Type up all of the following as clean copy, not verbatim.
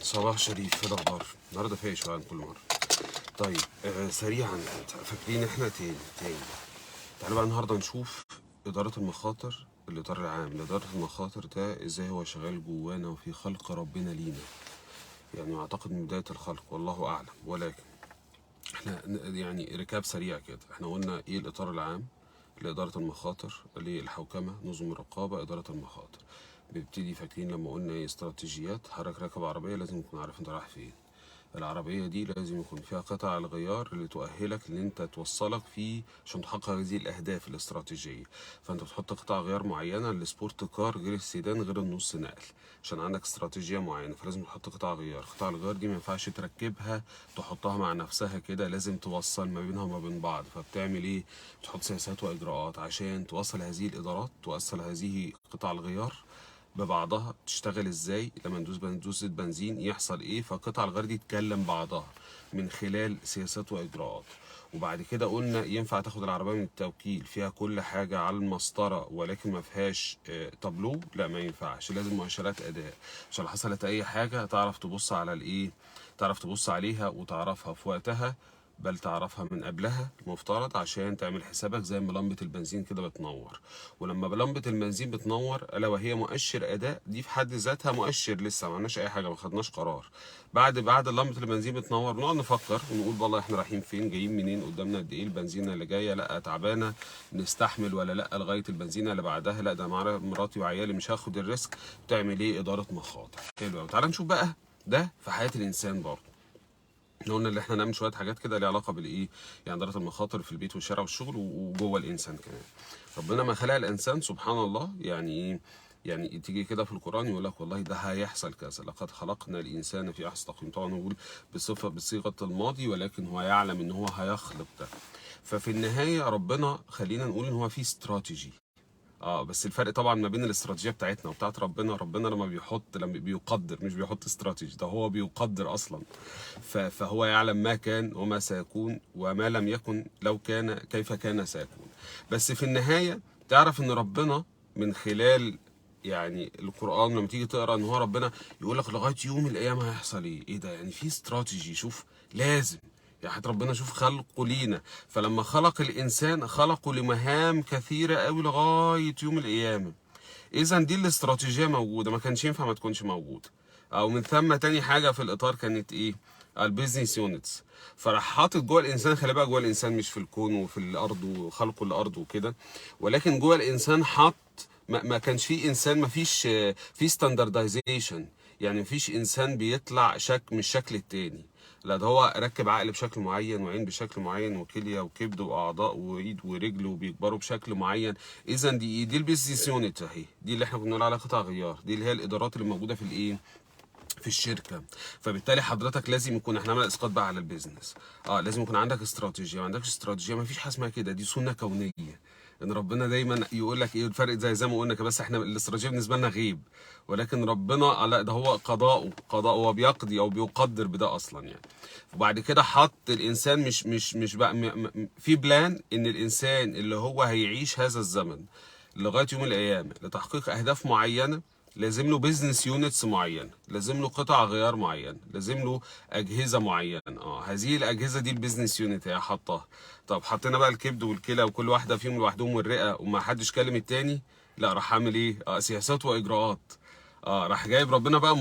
صباح شريف في الأخبار. النهارده فايق شوية عن كل مرة. طيب سريعا، فاكرين احنا تاني تعالوا بقى النهارده نشوف إدارة المخاطر. الإطار العام لإدارة المخاطر ده ازاي هو شغال جوانا وفي خلق ربنا لينا، يعني أعتقد من بداية الخلق والله أعلم. ولكن احنا يعني ركاب سريع كده، احنا قلنا ايه الإطار العام لإدارة المخاطر للحوكمة، نظم الرقابة، إدارة المخاطر. بنبتدي فاكرين لما قلنا ايه استراتيجيات. حضرتك راكب عربية لازم تكون عارف انت رايح فين. العربية دي لازم يكون فيها قطع الغيار اللي تؤهلك ان انت توصلك فيه عشان تحقق هذه الاهداف الاستراتيجية. فانت بتحط قطع غيار معينة. السبورت كار غير السيدان غير النص نقل، عشان عندك استراتيجية معينة فلازم تحط قطع غيار. قطع الغيار دي ما ينفعش تركبها تحطها مع نفسها كده، لازم توصل ما بينها وما بين بعض. فبتعمل ايه؟ بتحط سياسات واجراءات عشان توصل هذه الادارات، توصل هذه قطع الغيار ببعضها. تشتغل ازاي؟ لما ندوس زيت بنزين يحصل ايه؟ فقطع الغيار دي تكلم بعضها من خلال سياسات واجراءات. وبعد كده قلنا ينفع تاخد العربيه من التوكيل فيها كل حاجه على المسطره ولكن ما فيهاش تابلو؟ لا، ما ينفعش، لازم مؤشرات اداء عشان لو حصلت اي حاجه تعرف تبص على الايه، تعرف تبص عليها وتعرفها في وقتها، بل تعرفها من قبلها المفترض، عشان تعمل حسابك زي ما لمبة البنزين كده بتنور. ولما لمبة البنزين بتنور الا وهي مؤشر اداء، دي في حد ذاتها مؤشر، لسه ما عملناش اي حاجه، ما خدناش قرار. بعد لمبة البنزين بتنور بنقعد نفكر ونقول والله احنا رايحين فين، جايين منين، قدامنا قد ايه البنزينه اللي جايه، لا تعبانه نستحمل ولا لا، لغايه البنزينه اللي بعدها لا ده مع مراتي وعيالي مش هاخد الريسك. بتعمل ايه؟ اداره مخاطر. حلو قوي. تعال نشوف بقى ده في حياه الانسان برضه. احنا قلنا ان احنا نعمل شويه حاجات كده ليها علاقه بالايه، يعني اداره المخاطر في البيت والشارع والشغل وجوه الانسان كمان. ربنا ما خلق الانسان سبحان الله يعني ايه، يعني تيجي كده في القران يقول لك والله ده هيحصل كذا، لقد خلقنا الانسان في احسن تقويم. طبعا نقول بصيغه الماضي ولكن هو يعلم ان هو هيخلق ده. ففي النهايه ربنا خلينا نقول ان هو في استراتيجي. بس الفرق طبعا ما بين الاستراتيجيه بتاعتنا وبتاعت ربنا، ربنا لما بيقدر مش بيحط استراتيجي، ده هو بيقدر اصلا. فهو يعلم ما كان وما سيكون وما لم يكن لو كان كيف كان سيكون. بس في النهايه تعرف ان ربنا من خلال يعني القران لما تيجي تقرا ان هو ربنا يقول لك لغايه يوم القيامه هيحصل ايه ده، يعني في استراتيجي. شوف لازم يعني ربنا شوف خلقه لينا، فلما خلق الانسان خلقه لمهام كثيره قوي لغايه يوم القيامه. اذا دي الاستراتيجيه موجوده، ما كانش ينفع ما تكونش موجوده. او من ثم تاني حاجه في الاطار كانت ايه؟ البيزنس يونتس. فراح حاطط جوه الانسان، خلي بالك جوه الانسان مش في الكون وفي الارض وخلقه الارض وكده، ولكن جوه الانسان حط ما كانش فيه انسان، ما فيش في ستاندردايزيشن، يعني ما فيش انسان بيطلع من الشكل التاني. لا ده هو ركب عقل بشكل معين وعين بشكل معين وكليه وكبد واعضاء وايد ورجل وبيكبروا بشكل معين. اذا دي البيزنس يونت اهي، دي اللي احنا بنقول عليها قطع غيار، دي اللي هي الادارات اللي موجوده في الايه، في الشركه. فبالتالي حضرتك لازم يكون، احنا عملنا اسقاط بقى على البيزنس. لازم يكون عندك استراتيجيه. ما عندكش استراتيجيه ما فيش حاجه اسمها كده، دي سنه كونيه. ان ربنا دايما يقول لك ايه الفرق، زي ما قلنا كده، بس احنا الاستراتيجيه بالنسبه لنا غيب، ولكن ربنا لا ده هو قضاء هو بيقضي او بيقدر بده اصلا يعني. وبعد كده حط الانسان مش بقى في بلان ان الانسان اللي هو هيعيش هذا الزمن لغايه يوم القيامه لتحقيق اهداف معينه، لازم له بيزنس يونتس معين، لازم له قطع غيار معين، لازم له اجهزه معينه. هذه الاجهزه دي البيزنس يونت هي حطها. طب حطينا بقى الكبد والكلى وكل واحده فيهم لوحدهم والرئه وما حدش كلم التاني، لا راح عامل ايه؟ سياسات واجراءات. راح جايب ربنا بقى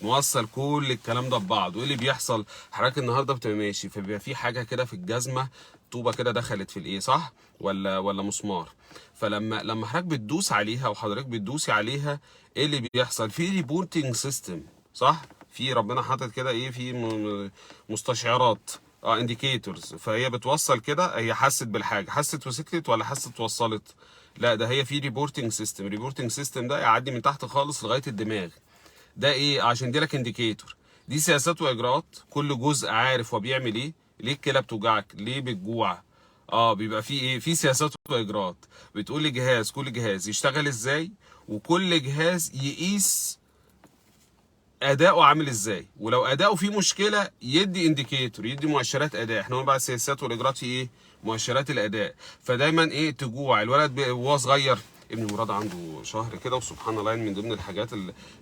موصل كل الكلام ده ببعض. وايه اللي بيحصل؟ حضرتك النهارده بتبقى ماشي فبيبقى في حاجه كده في الجزمه، طوبه كده دخلت في الايه، صح ولا مسمار؟ فلما حضرتك بتدوس عليها وحضرتك بتدوسي عليها، ايه اللي بيحصل؟ في ريبورتنج سيستم، صح؟ في ربنا حاطط كده ايه، في مستشعرات، انديكيتورز. فهي بتوصل كده، هي حست بالحاجه، حست وسكتت ولا حست وصلت؟ لا ده هي في ريبورتنج سيستم. ريبورتنج سيستم ده يعدي من تحت خالص لغايه الدماغ. ده ايه؟ عشان دي لك انديكيتور. دي سياسات واجراءات، كل جزء عارف هو بيعمل ايه. ليه الكلى بتوجعك؟ ليه بتجوع؟ بيبقى في ايه، في سياسات واجراءات بتقول لجهاز، كل جهاز يشتغل ازاي، وكل جهاز يقيس اداؤه عامل ازاي، ولو اداؤه فيه مشكله يدي انديكيتور، يدي مؤشرات اداء. احنا قلنا بقى السياسات والاجراءات في ايه؟ مؤشرات الاداء. فدايما ايه، تجوع الولد وهو صغير ابني مراد عنده شهر كده، وسبحان الله يعني من ضمن الحاجات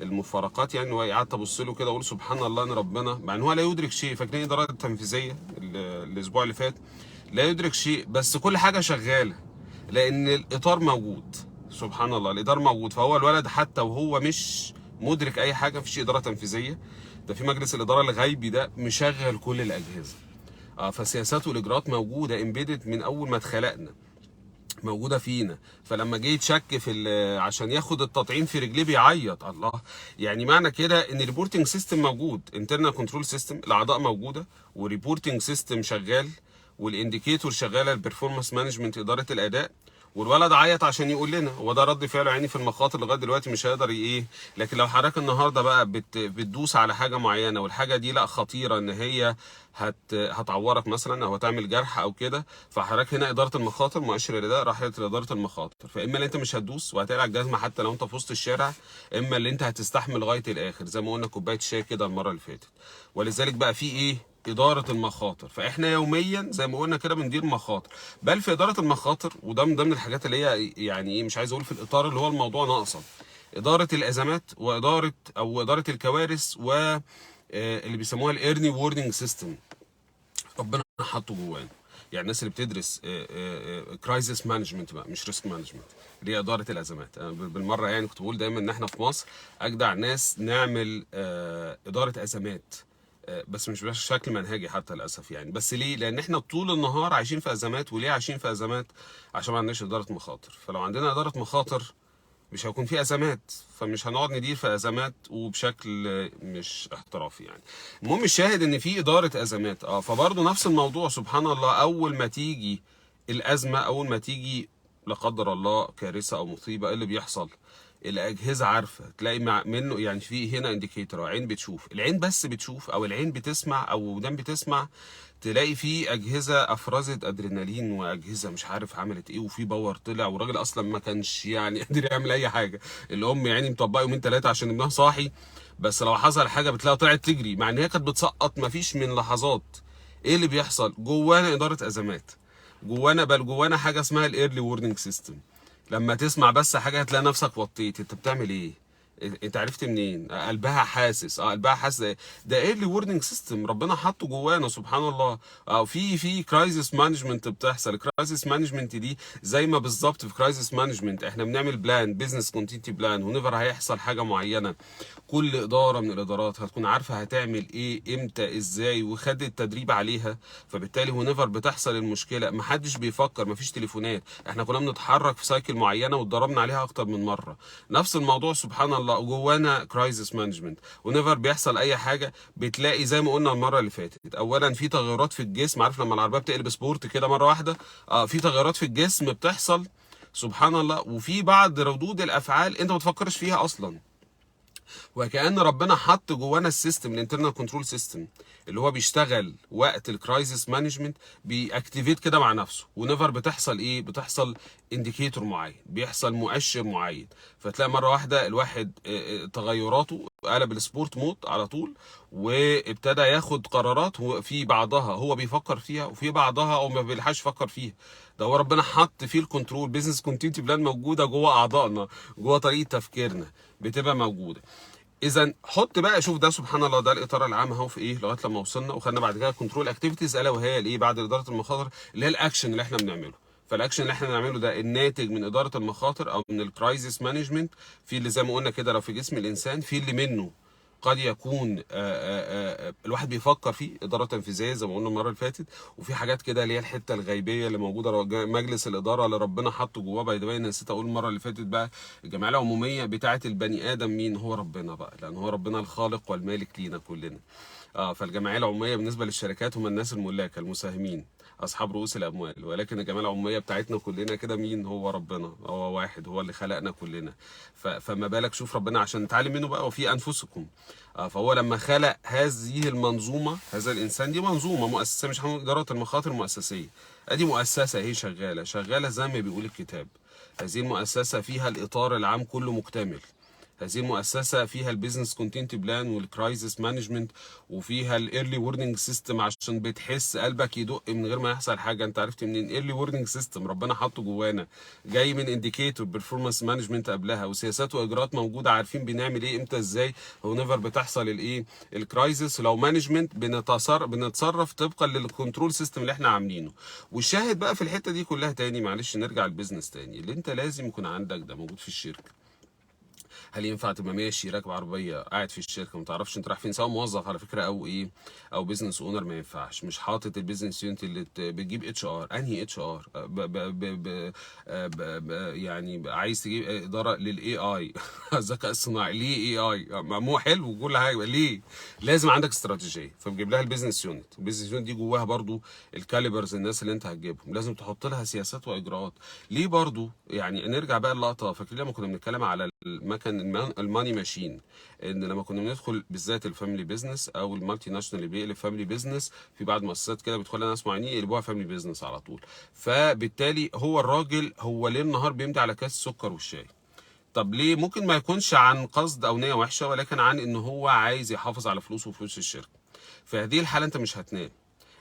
المفارقات يعني، وقعدت ابص له كده اقول سبحان الله ان ربنا، مع ان هو لا يدرك شيء. فاكرين الاداره التنفيذيه الاسبوع اللي فات؟ لا يدرك شيء بس كل حاجه شغاله، لان الاطار موجود. سبحان الله الاطار موجود. فهو الولد حتى وهو مش مدرك اي حاجه، مفيش اداره تنفيذيه، ده في مجلس الاداره الغيبي ده مشغل كل الاجهزه. فالسياسات والاجراءات موجوده امبيدد من اول ما اتخلقنا، موجوده فينا. فلما جه يتشك في عشان ياخد التطعيم في رجليه بيعيط. الله، يعني معنى كده ان الريبورتنج سيستم موجود، انترنال كنترول سيستم، الاعضاء موجوده، وريبورتنج سيستم شغال، والانديكيتور شغاله، البرفورمانس مانجمنت اداره الاداء. والولد عيط عشان يقول لنا، هو ده رد فعله يعني في المخاطر لغايه دلوقتي مش هيقدر ايه. لكن لو حضرتك النهارده بقى بتدوس على حاجه معينه، والحاجه دي لا خطيره ان هي هتعورك مثلا او هتعمل جرح او كده، فحضرتك هنا اداره المخاطر، مؤشر الاداء راحت لاداره المخاطر. فاما اللي انت مش هتدوس وهتقلع الجزمه حتى لو انت في وسط الشارع، اما اللي انت هتستحمل لغايه الاخر زي ما قلنا كوبايه شاي كده المره اللي فاتت. ولذلك بقى في ايه؟ إدارة المخاطر. فإحنا يوميا زي ما قلنا كده بندير مخاطر، بل في إدارة المخاطر، وده من ضمن الحاجات اللي هي يعني إيه، مش عايز أقول في الإطار اللي هو الموضوع ناقصا، إدارة الأزمات وإدارة الكوارث، و اللي بيسموها الإيرني وورنينج سيستم. ربنا حاطه جوانا. يعني الناس اللي بتدرس كرايسيس مانجمنت بقى، مش ريسك مانجمنت، اللي هي اداره الازمات. انا بالمره يعني كنت بقول دايما ان احنا في مصر اجدع ناس نعمل اداره ازمات، بس مش بشكل منهجي حتى للاسف يعني. بس ليه؟ لان احنا طول النهار عايشين في ازمات. وليه عايشين في ازمات؟ عشان ما عندناش اداره مخاطر. فلو عندنا اداره مخاطر مش هيكون في ازمات، فمش هنقعد ندير في ازمات وبشكل مش احترافي يعني. المهم الشاهد ان في اداره ازمات. فبرضه نفس الموضوع سبحان الله، اول ما تيجي الازمه، اول ما تيجي لا قدر الله كارثه او مصيبه، ايه اللي بيحصل؟ الاجهزه عارفه، تلاقي منه يعني في هنا انديكيتور، عين بتشوف، العين بس بتشوف او العين بتسمع او ودان بتسمع، تلاقي في اجهزه افرزت ادرينالين، واجهزه مش عارف عملت ايه، وفي باور طلع، والراجل اصلا ما كانش يعني قادر يعمل اي حاجه. الام يعني مطبقه يومين ثلاثه عشان ابنها صاحي، بس لو حصل حاجه بتلاقيها طلعت تجري، مع ان هي كانت بتسقط ما فيش من لحظات. ايه اللي بيحصل جوانا؟ اداره ازمات جوانا، بل جوانا حاجه اسمها الايرلي وورنينج سيستم. لما تسمع بس حاجه هتلاقي نفسك وطيت. انت بتعمل ايه؟ انت عرفت منين؟ قلبها حاسس. قلبها حاسس. ده ايرلي وورنينج سيستم ربنا حاطه جوانا سبحان الله. في كرايسيس مانجمنت بتحصل. الكرايسيس مانجمنت دي زي ما بالظبط في كرايسيس مانجمنت احنا بنعمل بلان، بزنس كونتينيتي بلان، ونيفر هيحصل حاجه معينه. كل اداره من الادارات هتكون عارفه هتعمل ايه امتى ازاي، وخدت التدريب عليها. فبالتالي ونيفر بتحصل المشكله محدش بيفكر، مفيش تليفونات، احنا كنا بنتحرك في سايكل معينه واتدربنا عليها اكتر من مره. نفس الموضوع سبحان الله جوانا كرايسيس مانجمنت. ونيفر بيحصل اي حاجه بتلاقي زي ما قلنا المره اللي فاتت، اولا في تغيرات في الجسم. عارف لما العربيه بتقلب سبورت كده مره واحده؟ في تغيرات في الجسم بتحصل سبحان الله. وفي بعض ردود الافعال انت ما تفكرش فيها اصلا، وكأن ربنا حط جوانا السيستم، الانترنال كنترول سيستم، اللي هو بيشتغل وقت الكرايسيس مانجمنت، بيأكتيفيت كده مع نفسه. ونيفر بتحصل ايه؟ بتحصل انديكيتور معين، بيحصل مؤشر معين. فتلاقي مره واحده الواحد تغيراته قلب السبورت مود على طول، وابتدى ياخد قرارات في بعضها هو بيفكر فيها، وفي بعضها هو ما بيلحقش يفكر فيها. ده هو ربنا حط فيه الكنترول. بيزنس كونتينيتي بلان موجوده جوه اعضائنا، جوه طريقه تفكيرنا بتبقى موجوده. اذا حط بقى، شوف ده سبحان الله، ده الاطار العام اهو في ايه لغايه لما وصلنا وخدنا بعد كده كنترول اكتيفيتيز، الا وهي الايه بعد اداره المخاطر، اللي هي الاكشن اللي احنا بنعمله. فالاكشن اللي احنا بنعمله ده الناتج من اداره المخاطر او من الكرايسيس مانجمنت. في اللي زي ما قلنا كده لو في جسم الانسان، في اللي منه قد يكون الواحد بيفكر فيه اداره تنفيذيه زي ما قلنا المره اللي فاتت، وفي حاجات كده اللي هي الحته الغيبيه اللي موجوده مجلس الاداره اللي ربنا حطه جواه. باي ذا واي نسيت اقول المره اللي فاتت بقى، الجمعيه العموميه بتاعه البني ادم مين؟ هو ربنا بقى، لان هو ربنا الخالق والمالك لينا كلنا. فالجمعيه العموميه بالنسبه للشركات هم الناس الملاك المساهمين اصحاب رؤوس الاموال، ولكن الجمعيه العموميه بتاعتنا كلنا كده مين؟ هو ربنا، هو واحد، هو اللي خلقنا كلنا. فما بالك شوف ربنا عشان نتعلم منه بقى، وفي انفسكم. فهو لما خلق هذه المنظومه، هذا الانسان، دي منظومه مؤسسه، مش هنقول اداره المخاطر مؤسسيه، ادي مؤسسه هي شغاله زي ما بيقول الكتاب. هذه المؤسسه فيها الاطار العام كله مكتمل. هذه المؤسسه فيها البيزنس كونتينيتي بلان والكرايسيس مانجمنت، وفيها الايرلي وورنينج سيستم عشان بتحس قلبك يدق من غير ما يحصل حاجه. انت عرفت منين؟ ايرلي وورنينج سيستم ربنا حاطه جوانا، جاي من انديكيتور بيرفورمانس مانجمنت قبلها، وسياسات واجراءات موجوده، عارفين بنعمل ايه امتى ازاي. هو نيفر بتحصل الايه الكرايسيس لو مانجمنت بنتصرف طبقا للكنترول سيستم اللي احنا عاملينه. والشاهد بقى في الحته دي كلها تاني، معلش نرجع البيزنس تاني، اللي انت لازم يكون عندك ده موجود في الشركه. هل ينفع تبقى ماشي راكب عربيه قاعد في الشركه ما تعرفش انت رايح فين، سواء موظف على فكره او ايه او بزنس اونر؟ ما ينفعش. مش حاطط البيزنس يونت اللي بتجيب اتش ار، انهي اتش ار يعني عايز تجيب اداره للاي اي الذكاء الصناعي، ليه اي اي؟ مو حلو وكل حاجه، ليه؟ لازم عندك استراتيجيه، فبجيب لها البيزنس يونت. البيزنس يونت دي جواها برضو الكاليبرز، الناس اللي انت هتجيبهم لازم تحط لها سياسات واجراءات. ليه برضو؟ يعني نرجع بقى اللقطه، فاكرين لما كنا بنتكلم على المكن الماني ماشين، ان لما كنا بندخل بالذات الفاميلي بيزنس او المالتي ناشونال اللي بيقلب فاميلي بيزنس، في بعض المؤسسات كده بيدخلها ناس معينين يقلبوها فاميلي بيزنس على طول. فبالتالي هو الراجل هو ليل نهار بيمضي على كاس السكر والشاي. طب ليه؟ ممكن ما يكونش عن قصد او نيه وحشه، ولكن عن ان هو عايز يحافظ على فلوسه وفلوس الشركه. في هذه الحاله انت مش هتنام.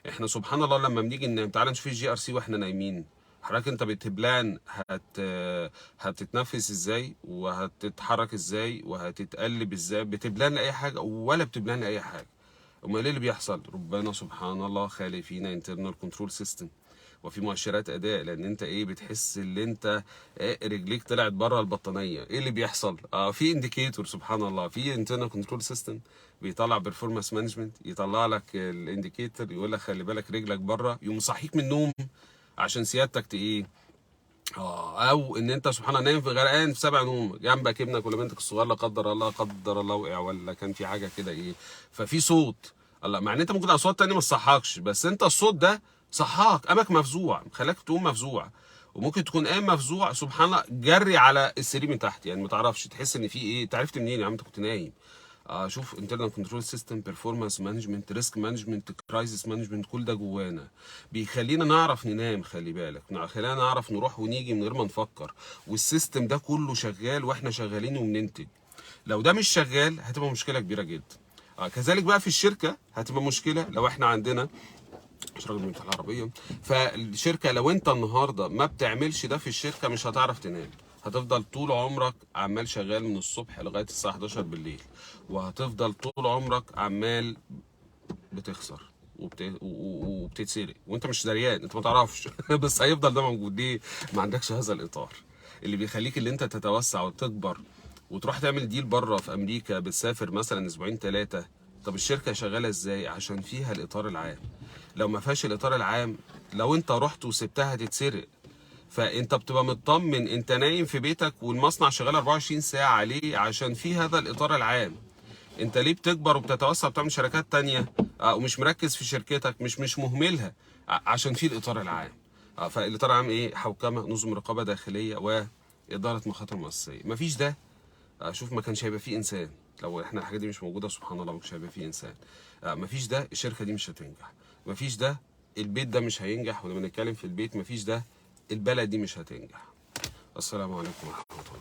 احنا سبحان الله لما بنيجي ننام، تعال نشوف الجي ار سي واحنا نايمين. حضرتك انت بتبلان هتتنفس ازاي وهتتحرك ازاي وهتتقلب ازاي؟ بتبلان لاي حاجه ولا بتبلان لاي حاجه؟ امال ايه اللي بيحصل؟ ربنا سبحان الله خالق فينا انترنال كنترول سيستم، وفي مؤشرات اداء، لان انت ايه بتحس ان انت رجليك طلعت بره البطانيه. ايه اللي بيحصل؟ في انديكيتور سبحان الله، في انترنال كنترول سيستم بيطلع بيرفورمانس مانجمنت، يطلع لك الانديكيتور يقول لك خلي بالك رجلك بره، يقوم صحيك من النوم عشان سيادتك ايه او ان انت سبحان الله نايم في غرقان في سبع نوم، جنبك ابنك ولا بنتك الصغير لا قدر الله قدر الله وقع، ولا كان في حاجه كده ايه، ففي صوت. الله، مع ان انت ممكن اصوات تانية ما تصحكش، بس انت الصوت ده صحاك، قامك مفزوع، خلاك تقوم مفزوع. وممكن تكون قايم مفزوع سبحان الله جري على السرير من تحت، يعني ما تعرفش، تحس ان في ايه، انت عرفت منين يا عم انت كنت نايم؟ شوف انترنال كنترول سيستم، بيرفورمانس مانجمنت، ريسك مانجمنت، كرايسيس مانجمنت، كل ده جوانا بيخلينا نعرف ننام. خلي بالك، خلينا نعرف نروح ونيجي من غير ما نفكر، والسيستم ده كله شغال واحنا شغالين وبننتج. لو ده مش شغال هتبقى مشكله كبيره جدا. كذلك بقى في الشركه هتبقى مشكله لو احنا عندنا، مش راجل بيمسح العربيه. فالشركه لو انت النهارده ما بتعملش ده في الشركه مش هتعرف تنام، هتفضل طول عمرك عمال شغال من الصبح لغايه الساعه 11 بالليل، وهتفضل طول عمرك عمال بتخسر وبتتسرق وانت مش دريان، انت ما تعرفش بس هيفضل ده موجود. ليه؟ ما عندكش هذا الاطار اللي بيخليك اللي انت تتوسع وتكبر وتروح تعمل ديل بره في امريكا، بتسافر مثلا اسبوعين ثلاثه. طب الشركه شغاله ازاي؟ عشان فيها الاطار العام. لو ما فيهاش الاطار العام، لو انت رحت وسبتها هتتسرق. فانت بتبقى مطمن انت نايم في بيتك والمصنع شغال 24 ساعه، ليه؟ عشان في هذا الاطار العام. انت ليه بتكبر وبتتوسع وبتعمل شركات تانية ومش مركز في شركتك، مش مهملها؟ عشان في الاطار العام. فالاطار العام ايه؟ حوكمه، نظم رقابه داخليه، واداره مخاطر مؤسسيه. مفيش ده، شوف ما كانش هيبقى فيه انسان. لو احنا الحاجات دي مش موجوده سبحان الله ما كانش هيبقى فيه انسان. مفيش ده، الشركه دي مش هتنجح. مفيش ده، البيت ده مش هينجح. ولما نتكلم في البيت مفيش ده، البلد دي مش هتنجح. السلام عليكم ورحمه الله.